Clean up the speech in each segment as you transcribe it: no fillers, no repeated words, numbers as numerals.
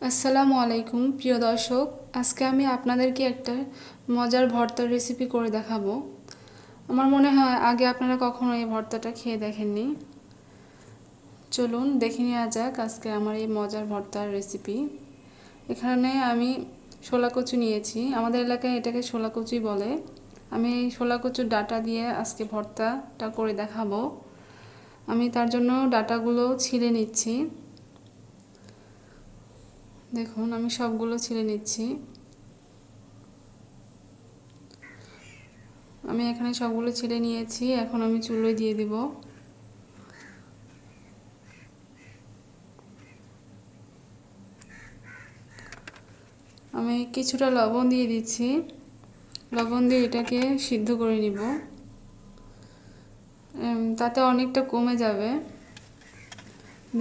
আসসালামু আলাইকুম প্রিয় দর্শক, আজকে আমি আপনাদেরকে একটা মজার ভর্তার রেসিপি করে দেখাবো। আমার মনে হয় আগে আপনারা কখনো এই ভর্তাটা খেয়ে দেখেননি। চলুন দেখে নেওয়া যাক আজকে আমার এই মজার ভর্তার রেসিপি। এখানে আমি শোলা কচু নিয়েছি, আমাদের এলাকায় এটাকে শোলা কচুই বলে। আমি এই শোলা কচুর ডাঁটা দিয়ে আজকে ভর্তাটা করে দেখাবো। আমি তার জন্য ডাঁটাগুলো ছিলে নিচ্ছি। দেখুন আমি সবগুলো ছিলে নিচ্ছি। আমি এখানে সবগুলো ছিলে নিয়েছি, এখন আমি চুলোয় দিয়ে দিব। আমি কিছুটা লবণ দিয়ে দিচ্ছি, লবণ দিয়ে এটাকে সিদ্ধ করে নিব, তাতে অনেকটা কমে যাবে।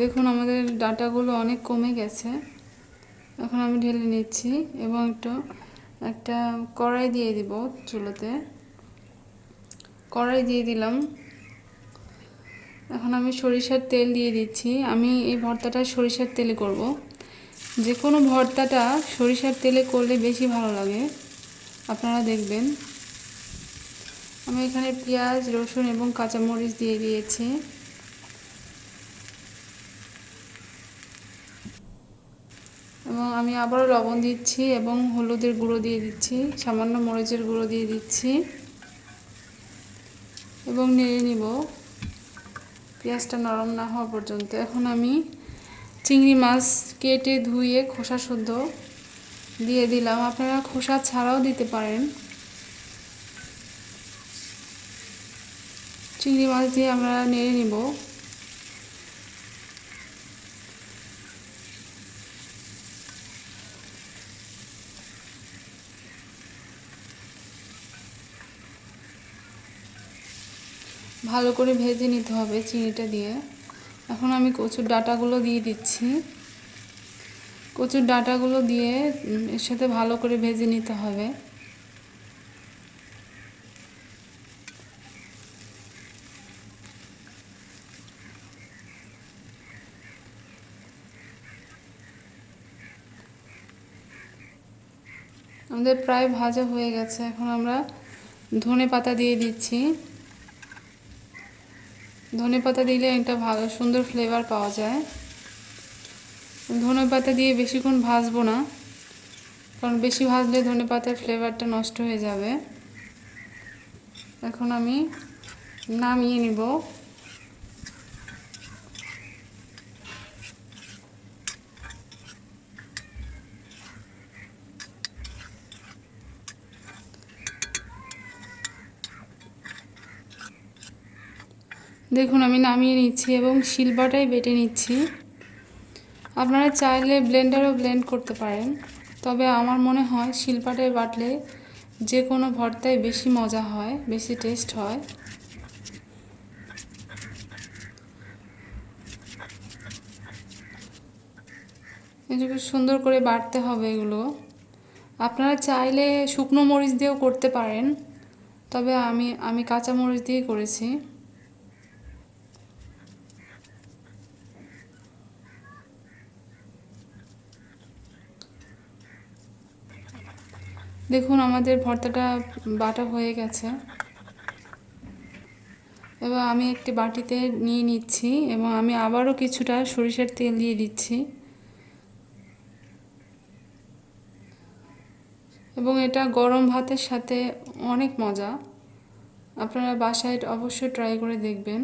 দেখুন আমাদের ডাঁটাগুলো অনেক কমে গেছে। এখন আমি ঢেলে নিচ্ছি এবং একটা কড়াই দিয়ে দিব চুলোতে। কড়াই দিয়ে দিলাম। এখন আমি সরিষার তেল দিয়ে দিচ্ছি। আমি এই ভর্তাটা সরিষার তেলে করব। যে কোনো ভর্তাটা সরিষার তেলে করলে বেশি ভালো লাগে, আপনারা দেখবেন। আমি এখানে পেঁয়াজ, রসুন এবং কাঁচামরিচ দিয়ে দিয়েছি। এবং আমি আবারও লবণ দিচ্ছি এবং হলুদের গুঁড়ো দিয়ে দিচ্ছি, সামান্য মরিচের গুঁড়ো দিয়ে দিচ্ছি এবং নেড়ে নিব পেঁয়াজটা নরম না হওয়া পর্যন্ত। এখন আমি চিংড়ি মাছ কেটে ধুয়ে খোসা শুদ্ধ দিয়ে দিলাম, আপনারা খোসা ছাড়াও দিতে পারেন। চিংড়ি মাছ দিয়ে আমরা নেড়ে নিব। ভালো করে ভেজে নিতে হবে চিংড়িটা দিয়ে। এখন আমি কচুর ডাঁটাগুলো দিয়ে দিচ্ছি। কচুর ডাঁটাগুলো দিয়ে এর সাথে ভালো করে ভেজে নিতে হবে। আমাদের প্রায় ভাজা হয়ে গেছে। এখন আমরা ধনেপাতা দিয়ে দিচ্ছি। ধনেপাতা দিলে একটা ভালো সুন্দর ফ্লেভার পাওয়া যায়। ধনেপাতা দিয়ে বেশিক্ষণ ভাজবো না, কারণ বেশি ভাজলে ধনেপাতার ফ্লেভারটা নষ্ট হয়ে যাবে। এখন আমি নামিয়ে নিব। দেখুন আমি নামিয়ে নিচ্ছি এবং শিলপাটায় বেটে নিচ্ছি। আপনারা চাইলে ব্লেন্ডারও ব্লেন্ড করতে পারেন, তবে আমার মনে হয় শিলপাটায় বাটলে যে কোনো ভর্তায় বেশি মজা হয়, বেশি টেস্ট হয়। এটাকে সুন্দর করে বাটতে হবে এগুলো। আপনারা চাইলে শুকনো মরিচ দিয়েও করতে পারেন, তবে আমি কাঁচা মরিচ দিয়ে করেছি। দেখুন আমাদের ভর্তাটা বাটা হয়ে গেছে। এবার আমি একটি বাটিতে নিয়ে নিচ্ছি এবং আমি আবারও কিছুটা সরিষার তেল দিয়ে দিচ্ছি এবং এটা গরম ভাতের সাথে অনেক মজা। আপনারা বাসায় অবশ্যই ট্রাই করে দেখবেন।